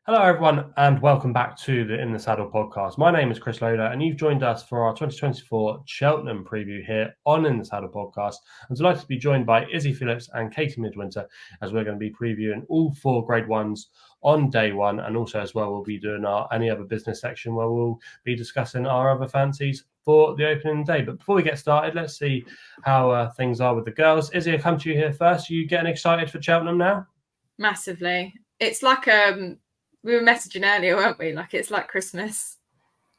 Hello, everyone, and welcome back to the In the Saddle podcast. My name is Chris Loader, and you've joined us for our 2024 Cheltenham preview here on In the Saddle podcast. I'm delighted to be joined by Izzy Phillips and Katie Midwinter, as we're going to be previewing all four Grade 1s on day one, and also as well we'll be doing our Any Other Business section where we'll be discussing our other fancies for the opening day. But before we get started, let's see how things are with the girls. Izzy, I'll come to you here first. Are you getting excited for Cheltenham now? Massively. It's like we were messaging earlier, weren't we? Like it's like Christmas,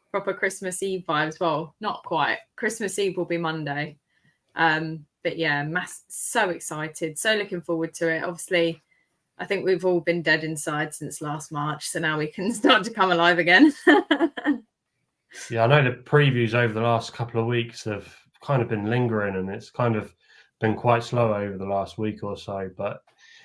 proper Christmas Eve vibes. Well, not quite. Christmas Eve will be Monday. But yeah, so excited, so looking forward to it. Obviously, I think we've all been dead inside since last March, so now we can start to come alive again. Yeah, I know the previews over the last couple of weeks have kind of been lingering, and it's kind of been quite slow over the last week or so, but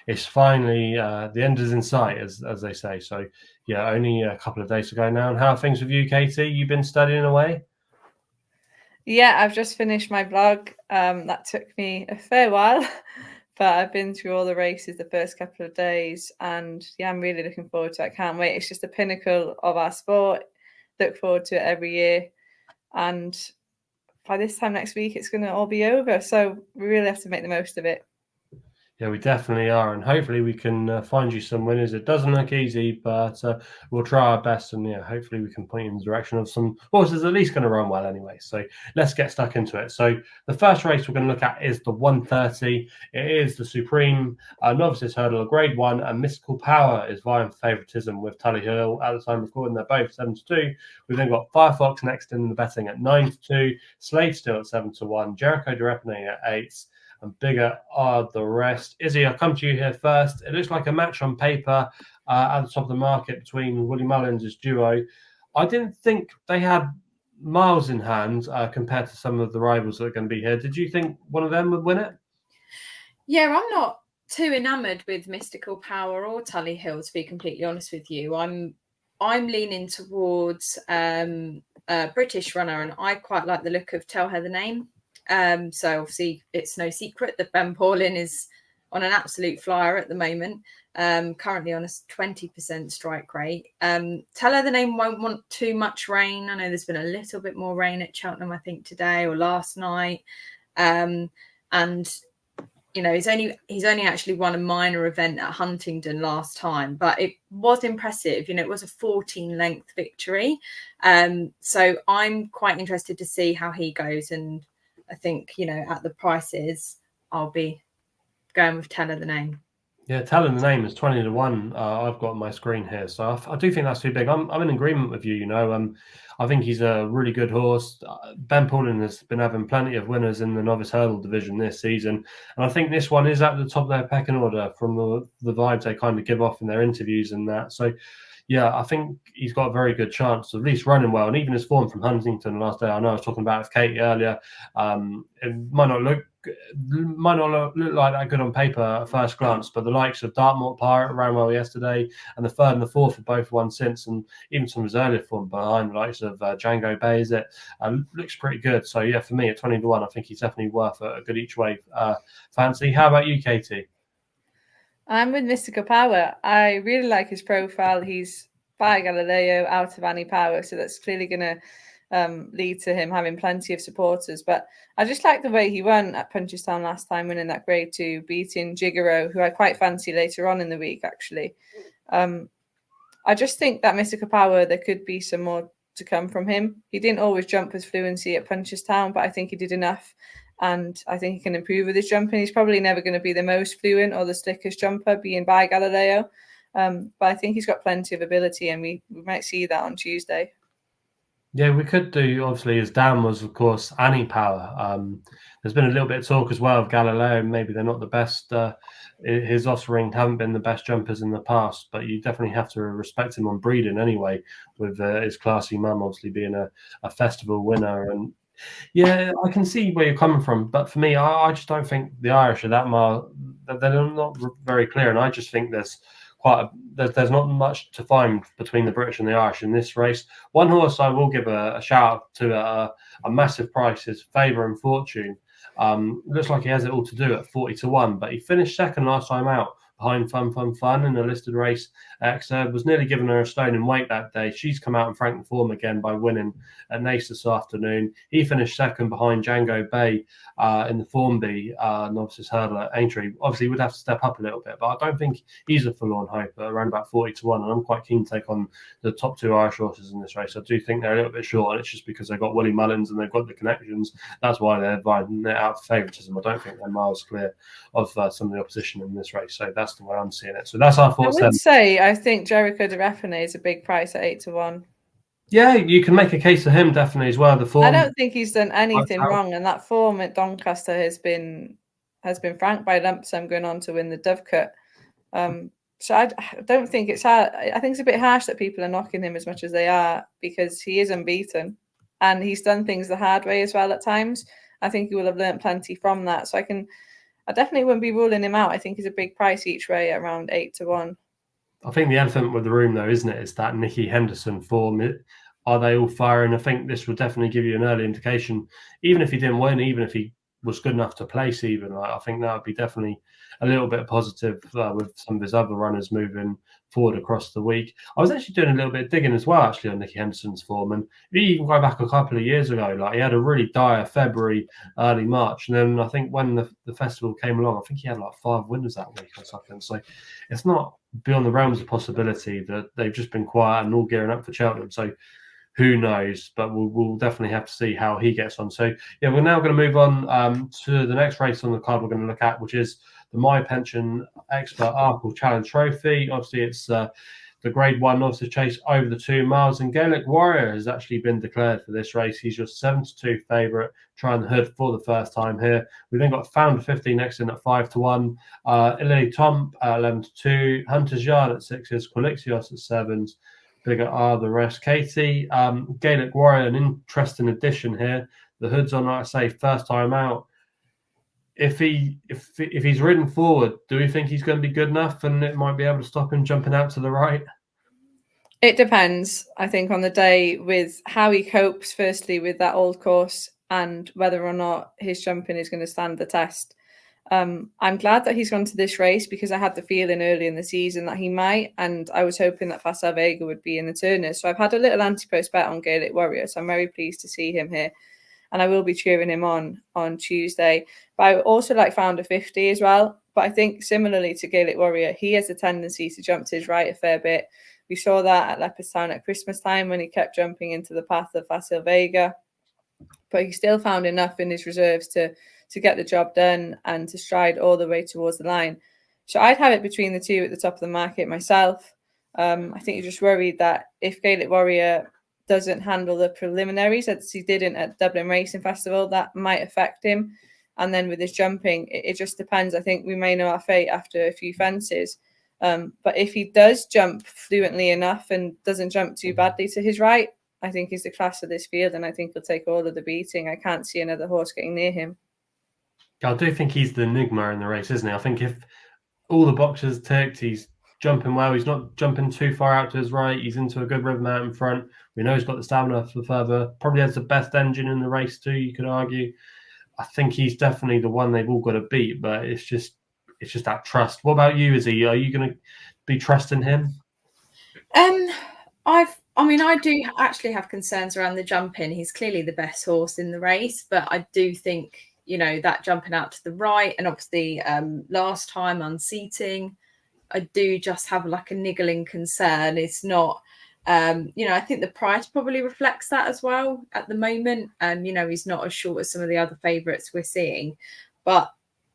it's finally the end is in sight, as they say. So yeah, only a couple of days to go now. And how are things with you, Katie? You've been studying away? Yeah, I've just finished my blog. That took me a fair while, but I've been through all the races the first couple of days, and yeah, I'm really looking forward to it. I can't wait. It's just the pinnacle of our sport. Look forward to it every year, and by this time next week, it's going to all be over. So we really have to make the most of it. Yeah, we definitely are, and hopefully we can find you some winners. It doesn't look easy, but we'll try our best, and yeah, hopefully we can point you in the direction of some horses at least going to run well anyway. So let's get stuck into it. So the first race we're going to look at is the 130. It is the Supreme Novices Hurdle, Grade 1, and Mystical Power is vying for favouritism with Tully Hill at the time of recording. They're both 7-2. We've then got Firefox next in the betting at 9-2, Slade still at 7-1, Jericho Durepane at 8. And bigger are the rest. Izzy, I'll come to you here first. It looks like a match on paper at the top of the market between Willie Mullins' duo. I didn't think they had miles in hand compared to some of the rivals that are going to be here. Did you think one of them would win it? Yeah, I'm not too enamoured with Mystical Power or Tully Hill, to be completely honest with you. I'm leaning towards a British runner, and I quite like the look of Tell Her the Name. So obviously it's no secret that Ben Paulin is on an absolute flyer at the moment, currently on a 20% strike rate. Tell Her the Name won't want too much rain. I know there's been a little bit more rain at Cheltenham, I think today or last night. And you know, he's only actually won a minor event at Huntingdon last time, but it was impressive. You know, it was a 14-length victory. So I'm quite interested to see how he goes, and I think, you know, at the prices, I'll be going with Tell Her the Name. Yeah, Tell Her the Name is 20-1. I've got on my screen here, so I do think that's too big. I'm in agreement with you. You know, I think he's a really good horse. Ben Paulin has been having plenty of winners in the novice hurdle division this season, and I think this one is at the top of their pecking order from the vibes they kind of give off in their interviews and that. So, yeah, I think he's got a very good chance of at least running well, and even his form from Huntington last day. I know I was talking about it with Katie earlier. It might not look like that good on paper at first glance, but the likes of Dartmoor Pirate ran well yesterday, and the third and the fourth have both won since, and even some of his earlier form behind the likes of Django Bay, looks pretty good. So yeah, for me at 20-1, I think he's definitely worth a good each way fancy. How about you, Katie? I'm with Mystical Power. I really like his profile. He's by Galileo, out of any power, so that's clearly going to lead to him having plenty of supporters. But I just like the way he won at Punchestown last time, winning that Grade 2, beating Gigaro, who I quite fancy later on in the week, actually. I just think that Mystical Power, there could be some more to come from him. He didn't always jump with fluency at Punchestown, but I think he did enough. And I think he can improve with his jumping. He's probably never going to be the most fluent or the slickest jumper, being by Galileo. But I think he's got plenty of ability, and we might see that on Tuesday. Yeah, we could do, obviously, as Dan was, of course, Annie Power. There's been a little bit of talk as well of Galileo. Maybe they're not the best. His offspring haven't been the best jumpers in the past, but you definitely have to respect him on breeding anyway, with his classy mum obviously being a festival winner. And yeah, I can see where you're coming from, but for me, I just don't think the Irish are that they're not very clear, and I just think there's not much to find between the British and the Irish in this race. One horse I will give a shout out to a massive price is Favour and Fortune. Looks like he has it all to do at 40-1, but he finished second last time out behind Fun in a listed race. Exeter was nearly giving her a stone in weight that day. She's come out and franked the form again by winning at Nace this afternoon. He finished second behind Django Bay in the Formby novices hurdle at Aintree. Obviously, he would have to step up a little bit, but I don't think he's a full-on hope at around about 40-1. And I'm quite keen to take on the top two Irish horses in this race. I do think they're a little bit short, and it's just because they've got Willie Mullins and they've got the connections. That's why they're vying out for favouritism. I don't think they're miles clear of some of the opposition in this race. So that's the way I'm seeing it. So that's our thoughts. I would say I think Jericho de Refine is a big price at 8-1. Yeah, you can make a case for him definitely as well. The form. I don't think he's done anything wrong, and that form at Doncaster has been franked by lump sum going on to win the Dovecote. So I don't think it's hard. I think it's a bit harsh that people are knocking him as much as they are, because he is unbeaten and he's done things the hard way as well at times. I think he will have learnt plenty from that. So I definitely wouldn't be ruling him out. I think he's a big price each way at around 8-1. I think the elephant with the room, though, isn't it? It's that Nicky Henderson form. Are they all firing? I think this would definitely give you an early indication. Even if he didn't win, even if he was good enough to place, even, I think that would be definitely a little bit positive with some of his other runners moving forward across the week. I was actually doing a little bit of digging as well, actually, on Nicky Henderson's form. And if you can go back a couple of years ago, like, he had a really dire February, early March. And then I think when the festival came along, I think he had like 5 winners that week or something. So it's not beyond the realms of possibility that they've just been quiet and all gearing up for Cheltenham. So who knows? But we'll definitely have to see how he gets on. So yeah, we're now going to move on to the next race on the card we're going to look at, which is the My Pension Expert Arkle Challenge Trophy. Obviously, it's the Grade 1 Novices Chase over the 2 miles, and Gaelic Warrior has actually been declared for this race. He's your 7-2 favourite, trying the hood for the first time here. We then got Founder 50 next in at 5-1, Illy Tom 11-2, Hunter's Yard at 6s, Quilixios at 7s. Bigger are the rest. Katie, Gaelic Warrior, an interesting addition here. The hood's on, like I say, first time out. If he's ridden forward, do we think he's going to be good enough and it might be able to stop him jumping out to the right? It depends, I think, on the day with how he copes, firstly, with that old course and whether or not his jumping is going to stand the test. I'm glad that he's gone to this race because I had the feeling early in the season that he might, and I was hoping that Facile Vega would be in the turners. So I've had a little anti-post bet on Gaelic Warrior, so I'm very pleased to see him here. And I will be cheering him on Tuesday. But I also like Founder 50 as well. But I think similarly to Gaelic Warrior, he has a tendency to jump to his right a fair bit. We saw that at Leopardstown at Christmas time when he kept jumping into the path of Facile Vega. But he still found enough in his reserves to get the job done and to stride all the way towards the line. So I'd have it between the two at the top of the market myself. I think you're just worried that if Gaelic Warrior doesn't handle the preliminaries as he didn't at Dublin Racing Festival, that might affect him. And then with his jumping, it just depends. I think we may know our fate after a few fences. But if he does jump fluently enough and doesn't jump too badly to his right, I think he's the class of this field, and I think he'll take all of the beating. I can't see another horse getting near him. I do think he's the enigma in the race, isn't he? I think if all the boxes ticked, he's jumping well. He's not jumping too far out to his right. He's into a good rhythm out in front. We know he's got the stamina for further. Probably has the best engine in the race too, you could argue. I think he's definitely the one they've all got to beat, but it's just that trust. What about you, Izzy? Are you going to be trusting him? I do actually have concerns around the jumping. He's clearly the best horse in the race, but I do think, that jumping out to the right, and obviously last time unseating, I do just have like a niggling concern. It's not, I think the price probably reflects that as well at the moment. He's not as short as some of the other favourites we're seeing, but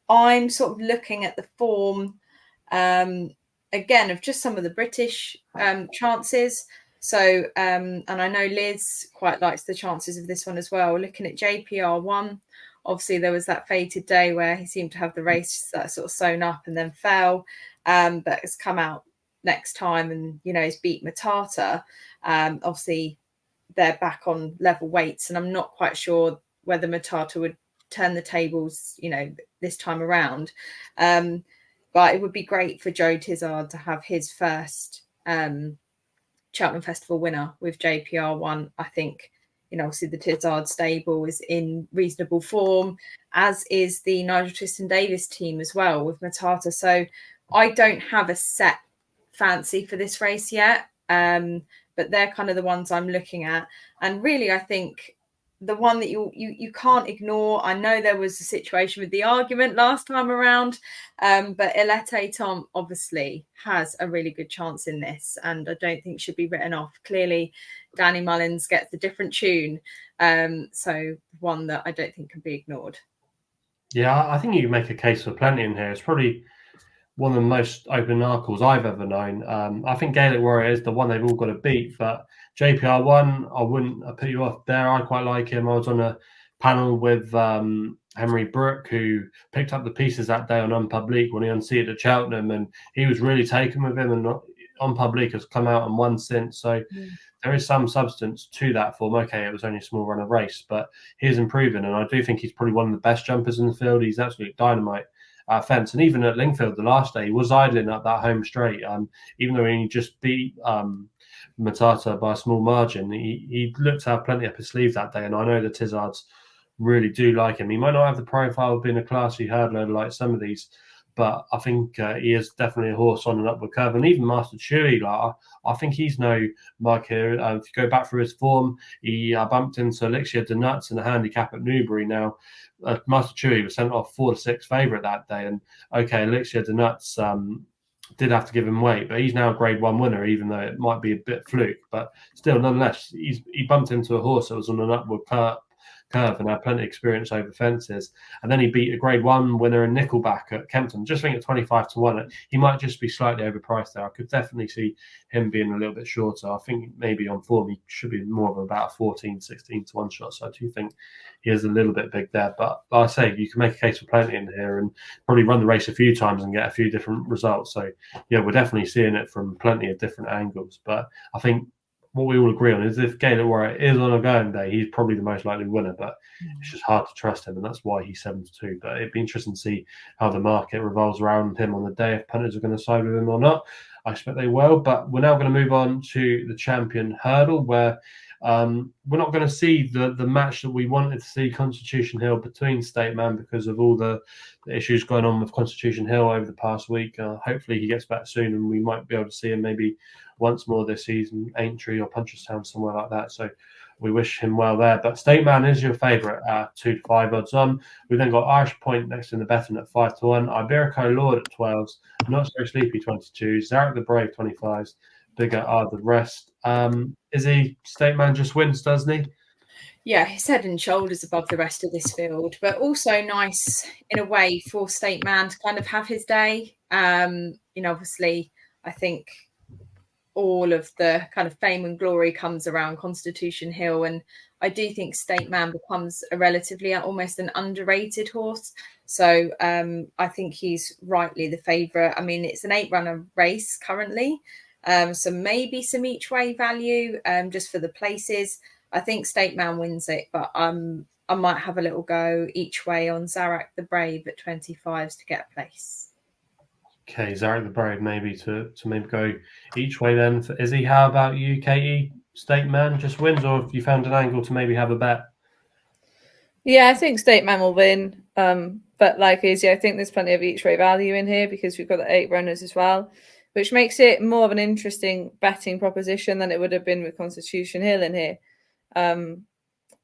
I'm sort of looking at the form again of just some of the British chances. So, and I know Liz quite likes the chances of this one as well. Looking at JPR1, obviously there was that fated day where he seemed to have the race that sort of sewn up and then fell, but has come out next time and, he's beat Matata. Obviously they're back on level weights, and I'm not quite sure whether Matata would turn the tables, this time around. But it would be great for Joe Tizard to have his first Cheltenham Festival winner with JPR1. I think, obviously the Tizard stable is in reasonable form, as is the Nigel Tristan Davis team as well with Matata. So I don't have a set fancy for this race yet, but they're kind of the ones I'm looking at. And really, I think the one that you can't ignore, I know there was a situation with the argument last time around, but Elete Tom obviously has a really good chance in this, and I don't think should be written off. Clearly, Danny Mullins gets the different tune, so one that I don't think can be ignored. Yeah, I think you can make a case for plenty in here. It's probably one of the most open knuckles I've ever known. I think Gaelic Warrior is the one they've all got to beat, but JPR1, I wouldn't put you off there. I quite like him. I was on a panel with Henry Brooke, who picked up the pieces that day on Unpublic when he unseated at Cheltenham, and he was really taken with him, and Unpublic has come out and won since. So there is some substance to that form. Okay, it was only a small run of race, but he's improving, and I do think he's probably one of the best jumpers in the field. He's absolutely dynamite. Fence, and even at Lingfield the last day, he was idling up that home straight. Even though he just beat Matata by a small margin, he looked to have plenty up his sleeve that day. And I know the Tizards really do like him. He might not have the profile of being a classy hurdler like some of these, but I think he is definitely a horse on an upward curve. And even Master Chewy, I think he's no Mike here. If you go back through his form, he bumped into Elixir de Nuts in a handicap at Newbury. Now, Master Chewy was sent off 4-6 favourite that day, and okay, Elixir de Nuts did have to give him weight, but he's now a Grade 1 winner, even though it might be a bit fluke. But still, nonetheless, he bumped into a horse that was on an upward curve and had plenty of experience over fences. And then he beat a Grade 1 winner in Nickelback at Kempton. Just think at 25-1, he might just be slightly overpriced there. I could definitely see him being a little bit shorter. I think maybe on form he should be more of about a 14-16-1 shot. So I do think he is a little bit big there. But like I say, you can make a case for plenty in here and probably run the race a few times and get a few different results. So yeah, we're definitely seeing it from plenty of different angles. But I think what we all agree on is if Gaelic Warrior is on a going day, he's probably the most likely winner, but it's just hard to trust him, and that's why he's 7-2. But it'd be interesting to see how the market revolves around him on the day, if punters are going to side with him or not. I expect they will, but we're now going to move on to the Champion Hurdle, where we're not going to see the match that we wanted to see, Constitution Hill between State Man, because of all the issues going on with Constitution Hill over the past week. Hopefully he gets back soon, and we might be able to see him maybe once more this season, Aintree or Punchestown, somewhere like that. So we wish him well there. But State Man is your favourite at 2-5 odds on. We then got Irish Point next in the betting at 5-1, Iberico Lord at 12s, Not So Sleepy 22s, Zarek the Brave 25s. Bigger are the rest. Izzy, State Man just wins, doesn't he? Yeah, he's head and shoulders above the rest of this field, but also nice in a way for State Man to kind of have his day. Obviously, I think all of the kind of fame and glory comes around Constitution Hill, and I do think State Man becomes a relatively almost an underrated horse. So I think he's rightly the favourite. I mean, it's an 8-runner race currently, so maybe some each way value just for the places. I think State Man wins it, but I might have a little go each way on Zarek the Brave at 25s to get a place. Okay, Zarek the Brave maybe to maybe go each way then. For Izzy, how about you, Katie? State Man just wins, or have you found an angle to maybe have a bet? Yeah, I think State Man will win. But like Izzy, I think there's plenty of each way value in here because we've got the 8 runners as well, which makes it more of an interesting betting proposition than it would have been with Constitution Hill in here.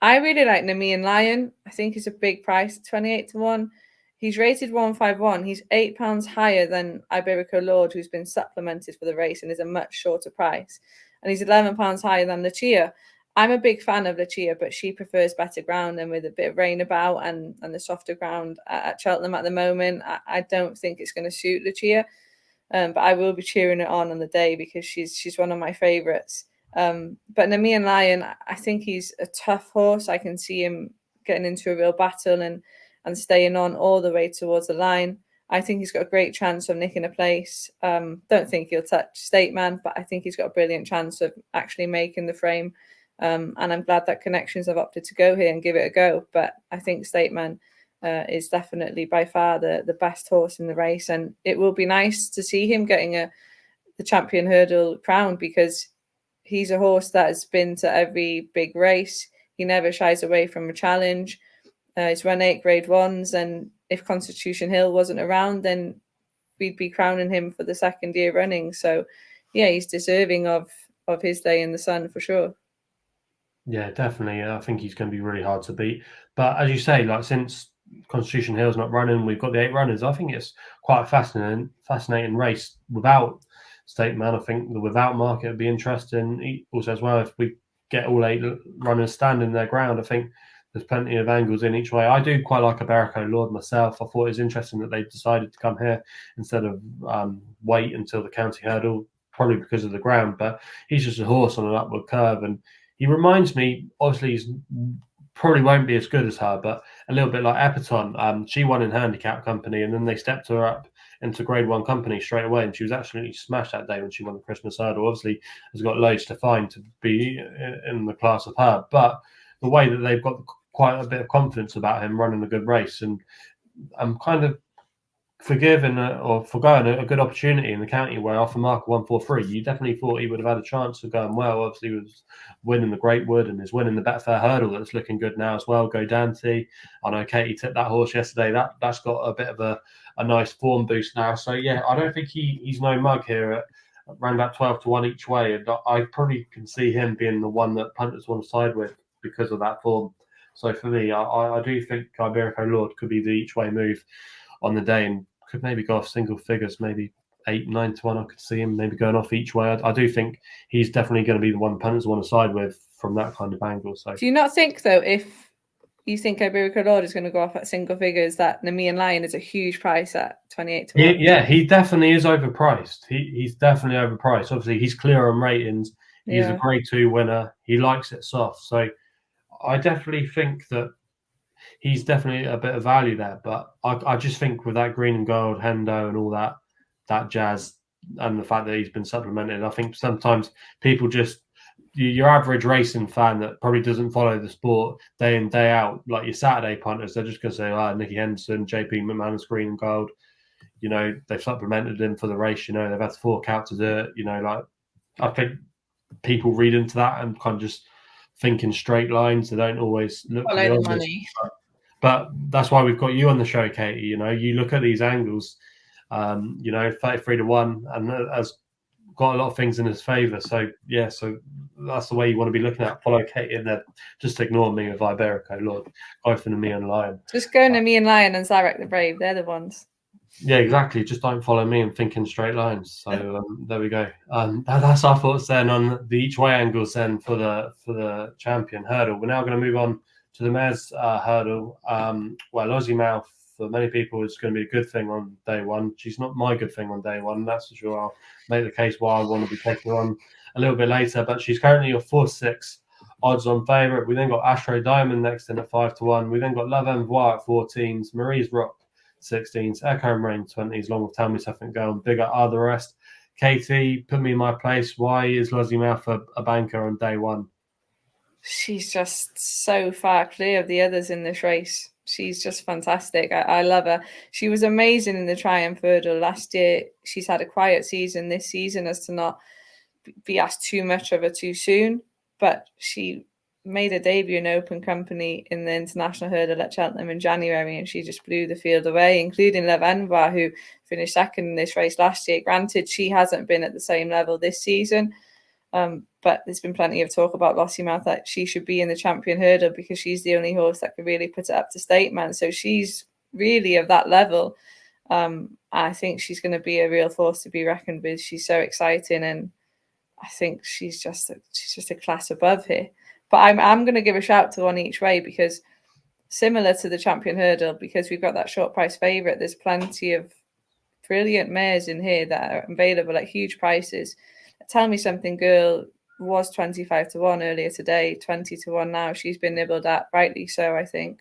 I really like Nemean Lion. I think he's a big price, 28-1. He's rated 151. He's £8 higher than Iberico Lord, who's been supplemented for the race and is a much shorter price. And he's £11 higher than Lucia. I'm a big fan of Lucia, but she prefers better ground, and with a bit of rain about and the softer ground at Cheltenham at the moment, I don't think it's going to suit Lucia. But I will be cheering it on the day because she's one of my favourites. But Nemean Lion, I think he's a tough horse. I can see him getting into a real battle and staying on all the way towards the line. I think he's got a great chance of nicking a place. Don't think he'll touch State Man, but I think he's got a brilliant chance of actually making the frame. And I'm glad that Connections have opted to go here and give it a go. But I think State Man is definitely by far the best horse in the race. And it will be nice to see him getting the Champion Hurdle crown, because he's a horse that has been to every big race. He never shies away from a challenge. He's run 8 Grade 1s, and if Constitution Hill wasn't around, then we'd be crowning him for the second year running. So, yeah, he's deserving of his day in the sun for sure. Yeah, definitely. I think he's going to be really hard to beat. But as you say, like since Constitution Hill's not running, we've got the 8 runners. I think it's quite a fascinating race without State Man. I think the without market would be interesting. Also, as well, if we get all 8 runners standing their ground, I think there's plenty of angles in each way. I do quite like Iberico Lord myself. I thought it was interesting that they decided to come here instead of wait until the county hurdle, probably because of the ground. But he's just a horse on an upward curve, and he reminds me, obviously, he's probably won't be as good as her, but a little bit like Epperton. She won in handicap company, and then they stepped her up into Grade 1 company straight away, and she was absolutely smashed that day when she won the Christmas hurdle. Obviously, has got loads to find to be in the class of her, but the way that they've got quite a bit of confidence about him running a good race, and I'm kind of forgoing a good opportunity in the county where off a mark 143, you definitely thought he would have had a chance of going well. Obviously, he was winning the Great Wood and is winning the Betfair Hurdle that's looking good now as well. Go Dante. I know Katie took that horse yesterday. That's got a bit of a nice form boost now. So yeah, I don't think he's no mug here at around about 12-1 each way. And I probably can see him being the one that punters want to side with because of that form. So for me, I do think Iberico Lord could be the each way move on the day and could maybe go off single figures, maybe 8-9-1. I could see him maybe going off each way. I do think he's definitely going to be the one punters want to side with from that kind of angle. So, do you not think though, if you think Iberico Lord is going to go off at single figures, that Nemean Lion is a huge price at 28-1? Yeah, he definitely is overpriced. He's definitely overpriced. Obviously, he's clear on ratings. He's a Grade 2 winner. He likes it soft. So I definitely think that he's definitely a bit of value there, but I just think with that green and gold Hendo and all that jazz, and the fact that he's been supplemented, I think sometimes people just your average racing fan that probably doesn't follow the sport day in day out, like your Saturday punters, they're just going to say, Nicky Henderson, JP McManus, green and gold. You know, they've supplemented him for the race. You know, they've had to fork out to do it. You know, like I think people read into that and kind of just think in straight lines. They don't always look follow for the money. But that's why we've got you on the show, Katie. You know, you look at these angles, 33-1, and has got a lot of things in his favour. So, yeah, so that's the way you want to be looking at. Follow Katie and then just ignore me with Iberico Lord. Go for Nemean Lion. Just go Nemean Lion and Zarek the Brave. They're the ones. Yeah, exactly. Just don't follow me and think in straight lines. So there we go. That's our thoughts then on the each way angles then for the champion hurdle. We're now going to move on to the mares hurdle. Well, Aussie Mouth for many people is going to be a good thing on day one. She's not my good thing on day one. That's for sure. I'll make the case why I want to be taking her on a little bit later. But she's currently your 4-6 odds on favourite. We then got Astro Diamond next in at 5-1. We then got Love Envoy at 14s. Marie's Rock 16s, Echo and Rain 20s, along with Tell Me Something Girl and bigger are the rest. Katie, put me in my place. Why is Lozzie Mouth a banker on day one? She's just so far clear of the others in this race. She's just fantastic. I love her. She was amazing in the Triumph Hurdle last year. She's had a quiet season this season as to not be asked too much of her too soon, but she made a debut in open company in the international hurdle at Cheltenham in January, and she just blew the field away, including Lev Envar, who finished second in this race last year. Granted, she hasn't been at the same level this season, but there's been plenty of talk about Lossie Mouth that she should be in the champion hurdle because she's the only horse that could really put it up to State Man. So she's really of that level. I think she's going to be a real force to be reckoned with. She's so exciting, and I think she's just a class above here. But I'm going to give a shout to one each way because similar to the champion hurdle, because we've got that short price favourite, there's plenty of brilliant mares in here that are available at huge prices. Tell Me Something Girl was 25-1 earlier today, 20-1 now. She's been nibbled at, rightly so, I think.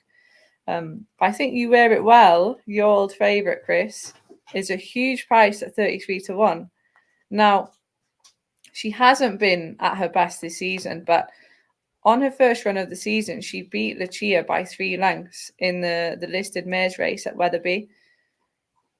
I think You Wear It Well, your old favourite, Chris, is a huge price at 33-1. Now, she hasn't been at her best this season, but on her first run of the season, she beat Lucia by 3 lengths in the listed mares race at Wetherby.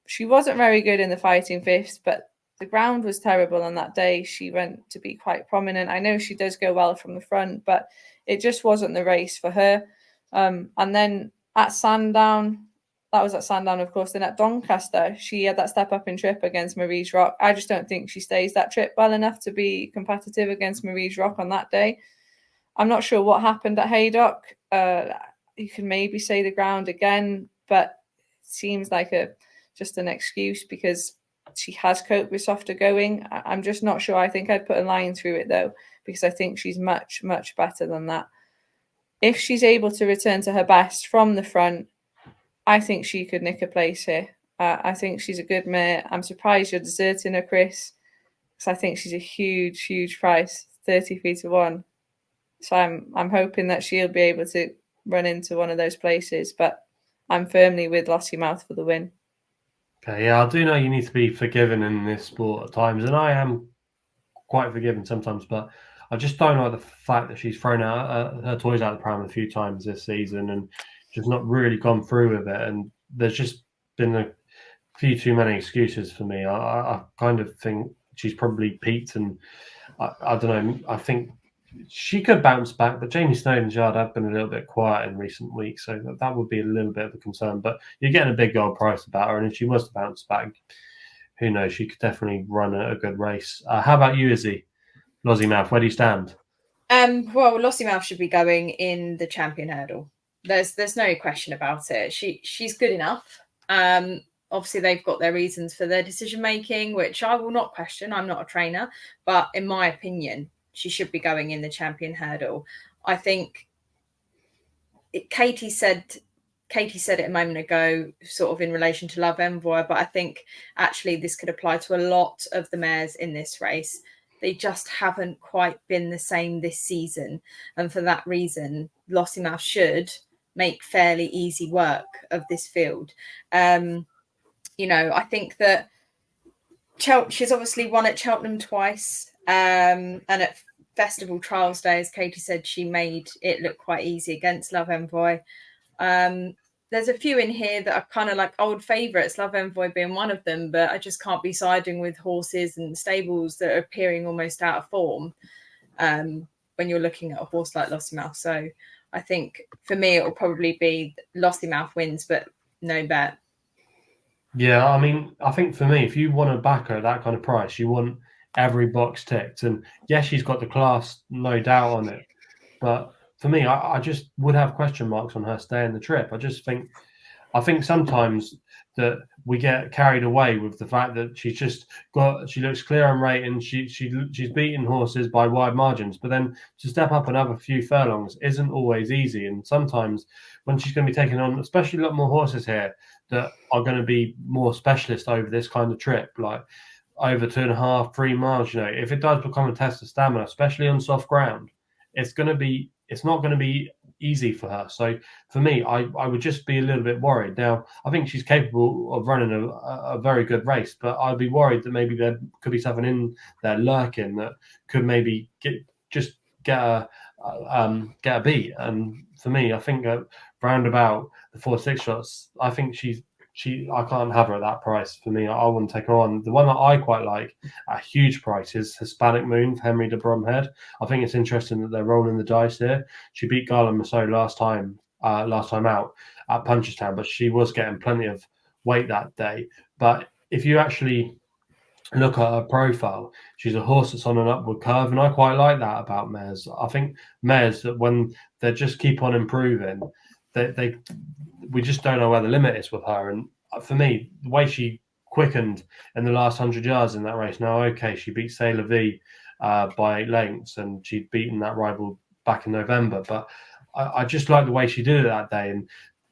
She wasn't very good in the fighting fifths, but the ground was terrible on that day. She went to be quite prominent. I know she does go well from the front, but it just wasn't the race for her. And then at Sandown, that was at Sandown, of course. Then at Doncaster, she had that step up in trip against Marie's Rock. I just don't think she stays that trip well enough to be competitive against Marie's Rock on that day. I'm not sure what happened at Haydock. You can maybe say the ground again, but it seems like just an excuse because she has coped with softer going. I'm just not sure. I think I'd put a line through it though, because I think she's much, much better than that. If she's able to return to her best from the front, I think she could nick a place here. I think she's a good mare. I'm surprised you're deserting her, Chris, because I think she's a huge, huge price, 33-1. So I'm hoping that she'll be able to run into one of those places, but I'm firmly with Lossiemouth for the win. Okay, yeah, I do know you need to be forgiven in this sport at times, and I am quite forgiven sometimes, but I just don't like the fact that she's thrown out her toys out of the pram a few times this season and just not really gone through with it. And there's just been a few too many excuses for me. I kind of think she's probably peaked, and I don't know. I think she could bounce back, but Jamie Snowden's yard have been a little bit quiet in recent weeks, so that would be a little bit of a concern. But you're getting a big gold price about her, and if she was to bounce back, who knows? She could definitely run a good race. How about you, Izzy? Lossiemouth, where do you stand? Well, Lossiemouth should be going in the champion hurdle. There's no question about it. She's good enough. Obviously, they've got their reasons for their decision making, which I will not question. I'm not a trainer, but in my opinion, she should be going in the champion hurdle. I think Katie said it a moment ago, sort of in relation to Love Envoy, but I think actually this could apply to a lot of the mares in this race. They just haven't quite been the same this season. And for that reason, Lossiemouth should make fairly easy work of this field. I think that she's obviously won at Cheltenham twice. And at Festival Trials Day, as Katie said, she made it look quite easy against Love Envoy. There's a few in here that are kind of like old favourites, Love Envoy being one of them, but I just can't be siding with horses and stables that are appearing almost out of form when you're looking at a horse like Lossiemouth. So I think for me, it will probably be Lossiemouth wins, but no bet. Yeah, I mean, I think for me, if you want to back her at that kind of price, you want every box ticked. And yes, she's got the class, no doubt on it. But for me, I just would have question marks on her staying the trip. I think sometimes that we get carried away with the fact that she looks clear on rate and she's beating horses by wide margins, but then to step up another few furlongs isn't always easy. And sometimes when she's going to be taking on, especially a lot more horses here that are going to be more specialist over this kind of trip, like over 2.5, 3 miles, if it does become a test of stamina, especially on soft ground, it's not going to be easy for her. So for me, I would just be a little bit worried. Now, I think she's capable of running a very good race, but I'd be worried that maybe there could be something in there lurking that could maybe get a beat. And for me, I think round about the 4-6 shots, I think I can't have her at that price. For me, I wouldn't take her on. The one that I quite like at a huge price is Hispanic Moon for Henry de Bromhead. I think it's interesting that they're rolling the dice here. She beat Garland Massot last time out at Punchestown, but she was getting plenty of weight that day. But if you actually look at her profile, she's a horse that's on an upward curve, and I quite like that about mares. I think mares that when they just keep on improving, we just don't know where the limit is with her. And for me, the way she quickened in the last 100 yards in that race, now, okay, she beat Sailor V by 8 lengths, and she'd beaten that rival back in November. But I just like the way she did it that day. And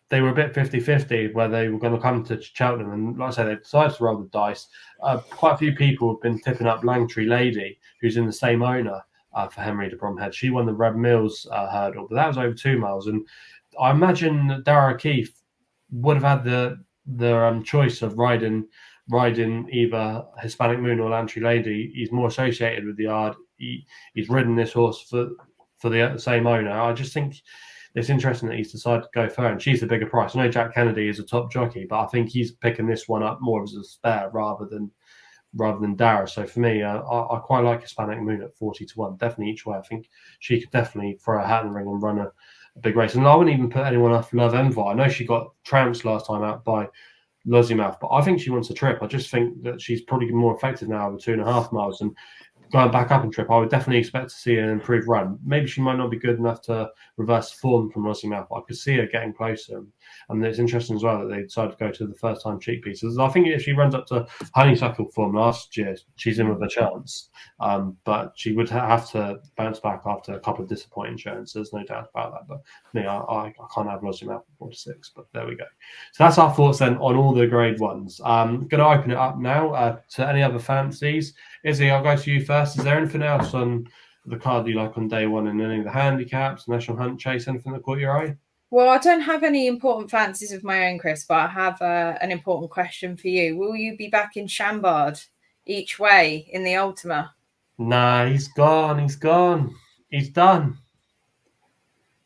they were a bit 50-50 where they were going to come to Cheltenham. And like I said, they decided to roll the dice. Quite a few people have been tipping up Langtree Lady, who's in the same owner for Henry de Bromhead. She won the Red Mills hurdle, but that was over 2 miles. And I imagine that Darragh O'Keefe would have had the choice of riding either Hispanic Moon or Langtree Lady. He's more associated with the yard. He's ridden this horse for the same owner. I just think it's interesting that he's decided to go for her, and she's the bigger price. I know Jack Kennedy is a top jockey, but I think he's picking this one up more as a spare rather than rather than Dara. So for me, I quite like Hispanic Moon at 40-1, definitely each way. I think she could definitely throw a hat in the ring and run a big race. And I wouldn't even put anyone off Love Envy. I know she got trounced last time out by Loziemouth, but I think she wants a trip. I just think that she's probably more effective now over 2.5 miles. And going back up and trip, I would definitely expect to see an improved run. Maybe she might not be good enough to reverse form from Loziemouth, but I could see her getting closer. And it's interesting as well that they decided to go to the first-time cheek pieces. I think if she runs up to honeysuckle form last year, she's in with a chance. But she would have to bounce back after a couple of disappointing shows. There's no doubt about that. But me, I can't have Loziemouth at 4-6. But there we go. So that's our thoughts then on all the grade ones. Going to open it up now to any other fancies. Izzy, I'll go to you first. Is there anything else on the card you like on day one in any of the handicaps, National Hunt Chase, anything that caught your eye? Well, I don't have any important fancies of my own, Chris, but I have an important question for you. Will you be back in Chambard each way in the Ultima? Nah, he's gone. He's gone. He's done.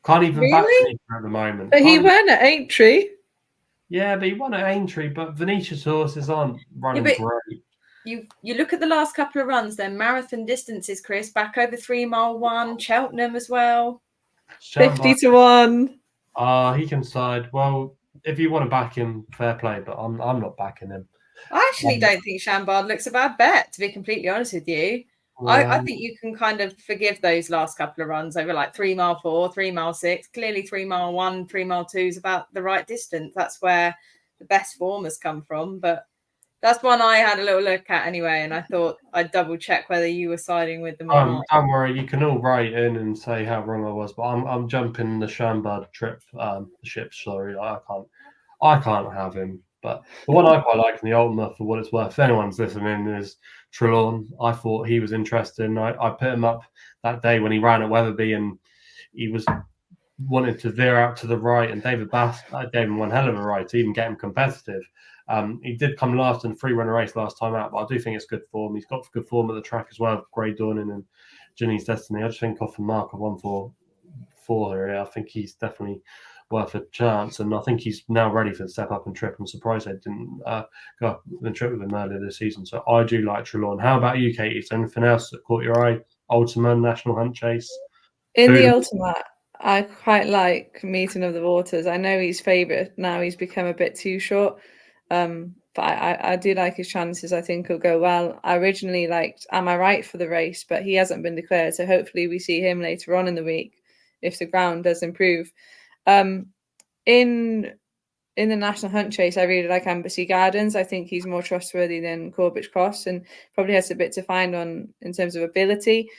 Can't even back Really? Venetia at the moment. But he won at Aintree. Yeah, but he won at Aintree, but Venetia's horses aren't running great. You look at the last couple of runs, then marathon distances, Chris, back over 3 mile one, Cheltenham as well. 50-1. He can side. Well, if you want to back him, fair play, but I'm not backing him. I actually don't think Chambard looks a bad bet, to be completely honest with you. I think you can kind of forgive those last couple of runs over like 3 mile 4, 3 mile 6. Clearly 3 mile 1, 3 mile 2 is about the right distance. That's where the best form has come from. But that's one I had a little look at anyway, and I thought I'd double check whether you were siding with them or not. Don't worry, you can all write in and say how wrong I was, but I'm jumping the Chambard ship. Sorry, I can't have him. But the one I quite like in the Ultima, for what it's worth, if anyone's listening, is Trelawn. I thought he was interesting. I put him up that day when he ran at Wetherby, and he was wanted to veer out to the right, and David Bass gave him one hell of a ride to even get him competitive. He did come last in the 3-runner race last time out, but I do think it's good form. He's got good form at the track as well. Grey Dawning and Ginny's Destiny. I just think off the mark of 1-4 here, I think he's definitely worth a chance, and I think he's now ready for the step up and trip. I'm surprised they didn't go up and trip with him earlier this season. So I do like Trelawn. How about you, Katie? Is there anything else that caught your eye? Ultima, National Hunt Chase? In the Ultima, I quite like Meeting of the Waters. I know he's favourite now. He's become a bit too short. But I do like his chances. I think he'll go well. I originally liked Am I Right for the race, but he hasn't been declared. So hopefully we see him later on in the week if the ground does improve. In the National Hunt Chase, I really like Embassy Gardens. I think he's more trustworthy than Corbett Cross and probably has a bit to find on in terms of ability.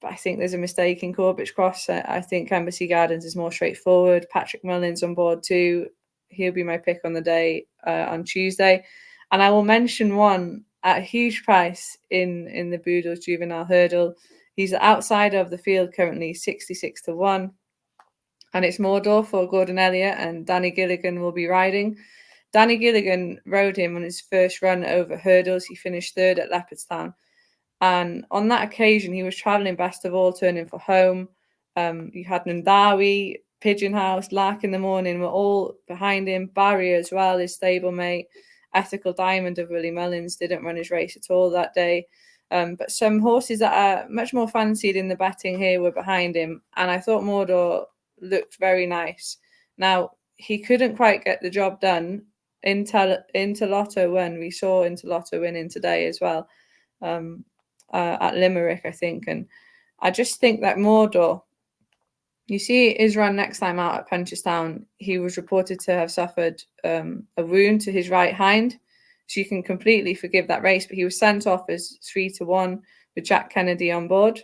But I think there's a mistake in Corbett Cross. I think Embassy Gardens is more straightforward. Patrick Mullins on board too. He'll be my pick on the day on Tuesday. And I will mention one at a huge price in the Boodles Juvenile Hurdle. He's outside of the field currently, 66-1. And it's Mordor for Gordon Elliott, and Danny Gilligan will be riding. Danny Gilligan rode him on his first run over hurdles. He finished third at Leopardstown. And on that occasion, he was travelling best of all, turning for home. You had Nandawi, Pigeon House, Lark in the Morning were all behind him. Barrier as well, his stablemate. Ethical Diamond of Willie Mullins didn't run his race at all that day. But some horses that are much more fancied in the betting here were behind him. And I thought Mordor looked very nice. Now, he couldn't quite get the job done. Interlotto won. We saw Interlotto winning today as well at Limerick, I think. And I just think that Mordor, you see his run next time out at Punchestown, he was reported to have suffered a wound to his right hind. So you can completely forgive that race, but he was sent off as 3-1 with Jack Kennedy on board.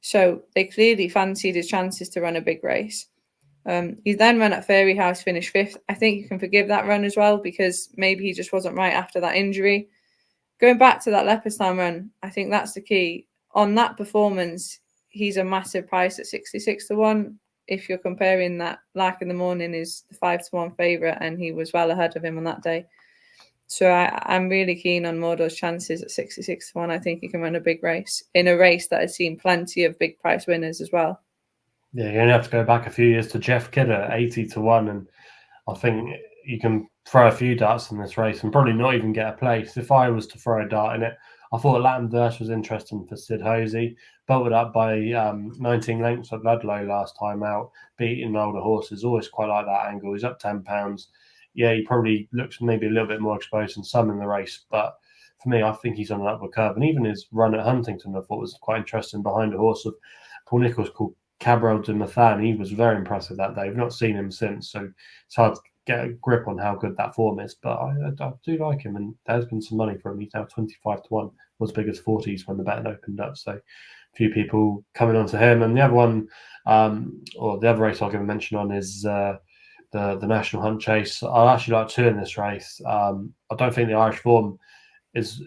So they clearly fancied his chances to run a big race. He then ran at Fairy House, finished 5th. I think you can forgive that run as well because maybe he just wasn't right after that injury. Going back to that Leopardstown run, I think that's the key. On that performance, he's a massive price at 66-1. If you're comparing that, Lark in the Morning is the 5-1 favourite, and he was well ahead of him on that day. So I'm really keen on Mordor's chances at 66-1. I think he can run a big race in a race that has seen plenty of big price winners as well. Yeah, you only have to go back a few years to Jeff Kidder at 80-1, and I think you can throw a few darts in this race and probably not even get a place. If I was to throw a dart in it, I thought Latin Durst was interesting for Sid Hosey, bolted up by 19 lengths at Ludlow last time out, beating older horses. Always quite like that angle. He's up £10. Yeah, he probably looks maybe a little bit more exposed than some in the race, but for me, I think he's on an upward curve. And even his run at Huntington, I thought was quite interesting behind a horse of Paul Nicholls called Cabral de Mathan. He was very impressive that day. We've not seen him since, so it's hard to get a grip on how good that form is. But I do like him, and there's been some money for him. He's now 25-1, was big as 40s when the betting opened up. So a few people coming on to him. And the other one, or the other race I'll give a mention on is the National Hunt Chase. I actually like 2 in this race. I don't think the Irish form is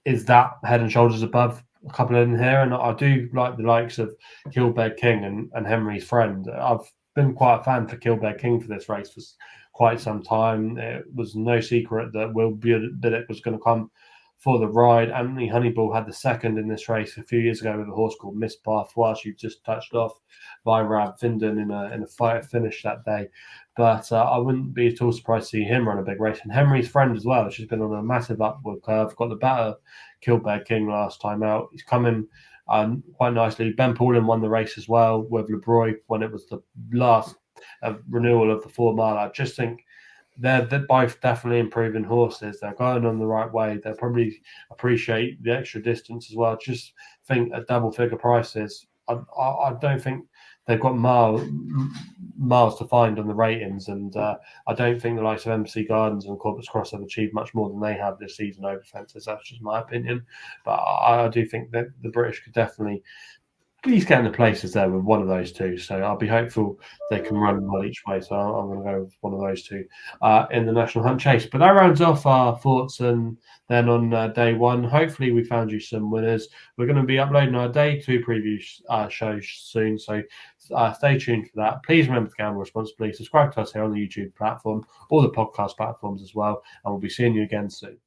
that head and shoulders above a couple in here, and I do like the likes of Kilbeg King and Henry's Friend. I've been quite a fan for Kilbeg King for this race for quite some time. It was no secret that Will Billick was going to come for the ride. Anthony Honeyball had the second in this race a few years ago with a horse called Miss Parfois. You just touched off by Rab Finden in a fight finish that day. But I wouldn't be at all surprised to see him run a big race. And Henry's Friend as well. She's been on a massive upward curve. Got the better Kilbeg King last time out. He's coming quite nicely. Ben Paulin won the race as well with LeBroy when it was the last renewal of the 4 mile. I just think they're both definitely improving horses. They're going on the right way. They'll probably appreciate the extra distance as well. Just think at double figure prices, I don't think they've got miles to find on the ratings, and I don't think the likes of MC Gardens and Corbett's Cross have achieved much more than they have this season over fences. That's just my opinion, but I do think that the British could definitely at least get in the places there with one of those two. So I'll be hopeful they can run well each way. So I'm going to go with one of those two in the National Hunt Chase. But that rounds off our thoughts, and then on day one, hopefully we found you some winners. We're going to be uploading our day 2 preview shows soon, so stay tuned for that. Please remember to gamble responsibly. Subscribe to us here on the YouTube platform, all the podcast platforms as well, and we'll be seeing you again soon.